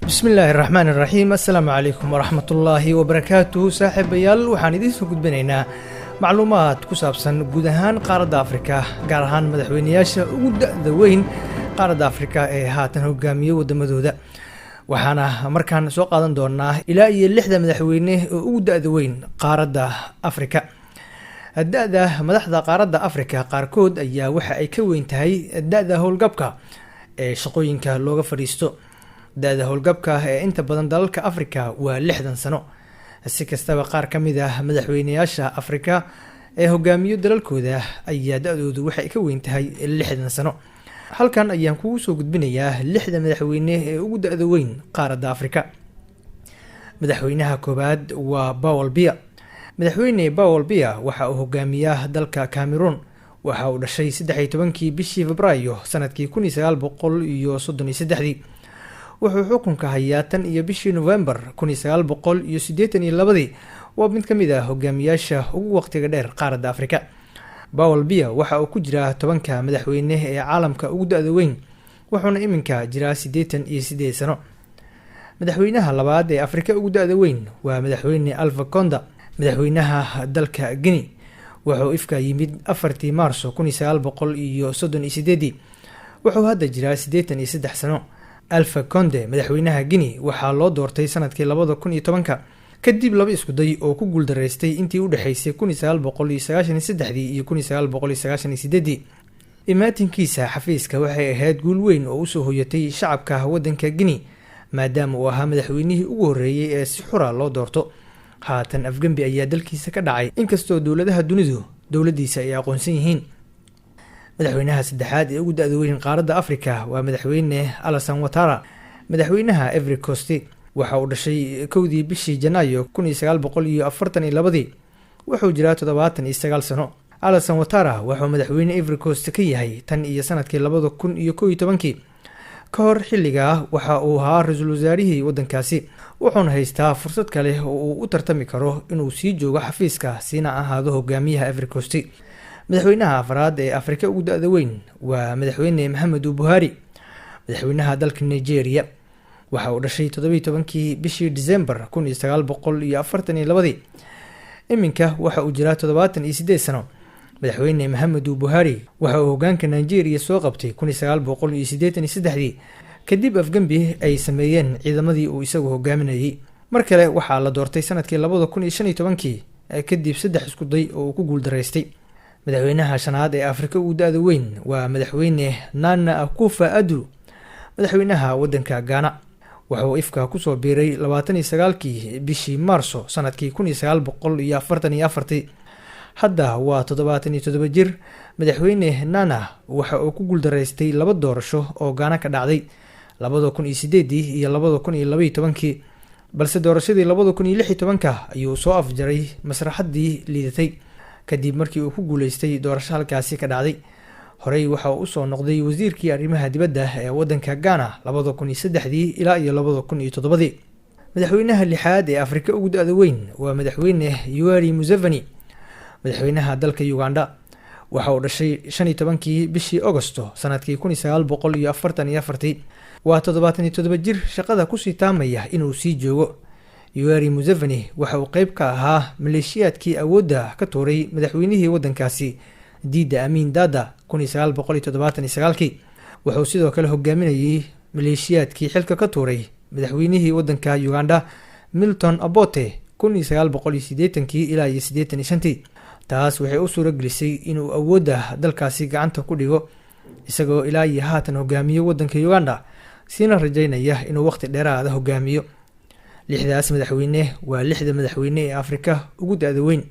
بسم الله الرحمن الرحيم. السلام عليكم ورحمة الله وبركاته. صاحب يال وحان إذن سوق بيننا معلومات كسابسن جودهان قارة أفريقيا قارهان مدحوينياشا وجود ذوين قارة أفريقيا هاتن هجامية ودمدودة وحنا مركان سوق هذا دورنا إلى اللحظة مدحوينه وجود ذوين قارة أفريقيا. الدأدة مدحدا قارة أفريقيا قاركود أي وحى أي كوين تهي الدأدة هو الجبكة شقوين كاللغة فريستو داده howlgabka inta badan dalalka Afrika waa 60 sano si kastaba qaar kamid ah madaxweynayaasha Afrika ee hogaamiyo dalalkooda ayaa daadoodu waxay ka weyn tahay 60 sano halkan ayaan kugu soo gudbinayaa 60 madaxweyne ee ugu daada weyn qaaradda Afrika. madaxweynaha koobaad waa Paul Biya. madaxweyne Paul Biya waxa uu hogaamiyaa dalka Cameroon waxa uu dhashay 13 bishii Febraayo sanadkii 1933 wuxuu xukunka hayaa tan iyo bishii November 1982 waa mid kamid ah hogaamiyaasha ugu waqtiga dheer qaaradda Afrika. Paul Biya waxa uu ku jiraa 10 madaxweyne ee caalamka ugu daada weyn wuxuuna iminka jiraa 88 sano. madaxweynaha labaad ee Afrika ugu daada weyn waa madaxweyne Alpha Conde madaxweynaha dalka Guinea wuxuu ifka yimid 4 Maarso 1938 wuxuu hadda jiraa 83 sano. Alpha Conde madaxweynaha Guinea waxaa loo doortay sanadkii 2010 kadib laba isku day oo ku guuldareystay intii u dhaxaysay 1993 iyo 1998. imaatinkiisa xafiiska waxay ahayd guul weyn oo u soo hoyatay shacabka waddanka Guinea maadaama uu ahaa madaxweynihii ugu horeeyay ee si xura loo doorto. haatan afgambi ayaa dalkiisa ka dhacay inkastoo dowladaha dunidu dowladiisa ay aqoonsan yihiin. madaxweynaha saddexaad ee ugu daada weyn qaaradda Afrika waa madaxweyne Alassane Ouattara. madaxweynaha Ivory Coast waxa uu dhashay 1 bishii Janaayo 1942 wuxuu jiraa 79 sano. Alassane Ouattara wuxuu madaxweyne Ivory Coast ka yahay tan iyo sanadkii 2011 ka hor xilliga waxa uu ahaa ra'iisul wasaarihii waddankaasi wuxuuna haystaa fursad kale oo uu u tartami karo inuu sii joogo xafiiska siina ahaado hogaamiyaha Ivory Coast. madaxweynaha afraad ee Afrika ugu daada weyn waa madaxweyne Muhammadu Buhari. madaxweynaha dalka Nigeria waxa uu dhashay 17 bishii December 1942 iminka waxa uu jiraa 78 sano. madaxweyne Muhammadu Buhari waxa uu hogaanka Nigeria soo qabtay 1983 kadib afgambi ay sameeyeen ciidamadii uu isagu hogaaminayay. mar kale waxa la doortay sanadkii 2015 kadib 3 isku day oo uu ku guuldareystay. madaxweynaha shanaad ee Afrika ugu daada weyn waa madaxweyne Nana Akufo-Addo madaxweynaha waddanka Ghana waxa uu ifka ku soo biiray 29 bishii Maarso sanadkii 1944 hadda waa 77 jir. madaxweyne Nana waxa uu ku guuldareystay 2 doorasho oo Ghana ka dhacday 2008 iyo 2012 balse doorashadii 2016 ayuu soo afjaray masraxadii liidatay kadib markii uu ku guuleystay doorasho halkaasi ka dhacday. horey waxa uu soo noqday wasiirkii arrimaha dibadda ee waddanka Ghana 2003 ilaa iyo 2007. madaxweynaha lixaad ee Afrika ugu daada weyn waa madaxweyne Yoweri Museveni. madaxweynaha dalka Uganda waxa uu dhashay 15 bishii Agosto sanadkii 1944 waa 77 jir shaqada ku sii taamaya inuu sii joogo. Yoweri Museveni waxa uu qayb ka ahaa maleeshiyaadkii awoodda ka tuuray madaxweynihii waddankaasi Idi Amin Dada 1979 wuxuu sidoo kale hogaaminayay maleeshiyaadkii xilka ka tuuray madaxweynihii waddanka Uganda Milton Obote 1980 ilaa 85 taas waxay u suura gelisay inuu awoodda dalkaasi gacanta ku dhigo isagoo ilaa iyo haatan hogaamiyo waddanka Uganda sina rajaynaya inuu waqti dheeraad ah hogaamiyo. 6daas madaxweyne waa 6 madaxweyne ee Afrika ugu daada weyn.